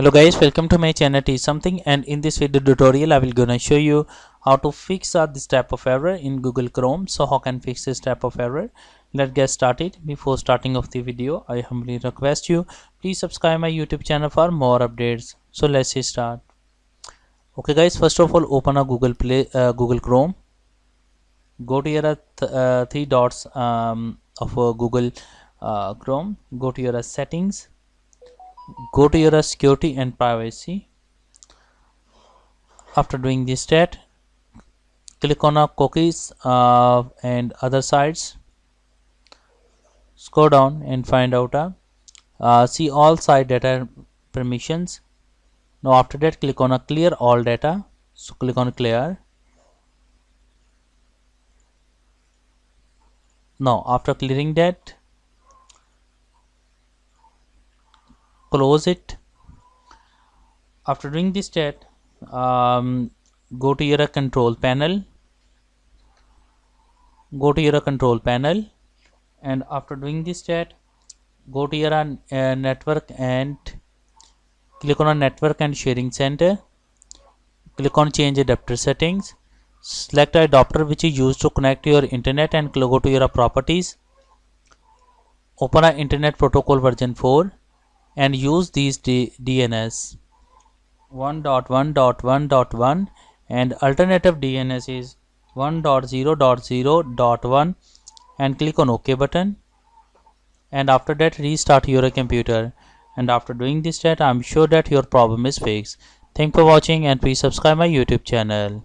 Hello guys, welcome to my channel Teach Something, and in this video tutorial I will gonna show you how to fix this type of error in Google Chrome. So how can fix this type of error? Let's get started. Before starting of the video, I humbly request you please subscribe my YouTube channel for more updates. So let's start. Okay guys, first of all open a Google Chrome. Go to your three dots of Google Chrome. Go to your settings. Go to your security and privacy. After doing this stat, click on cookies and other sites. Scroll down and find out see all site data permissions. Now after that click on clear all data. So click on clear. Now after clearing that, close it. After doing this stat, go to your control panel. And after doing this stat, go to your network and click on network and sharing center. Click on change adapter settings. Select the adapter which is used to connect to your internet and go to your properties. Open a internet protocol version 4 and use these DNS 1.1.1.1 and alternative DNS is 1.0.0.1 and click on OK button. And after that restart your computer. And after doing this, I'm sure that your problem is fixed. Thanks for watching and please subscribe my YouTube channel.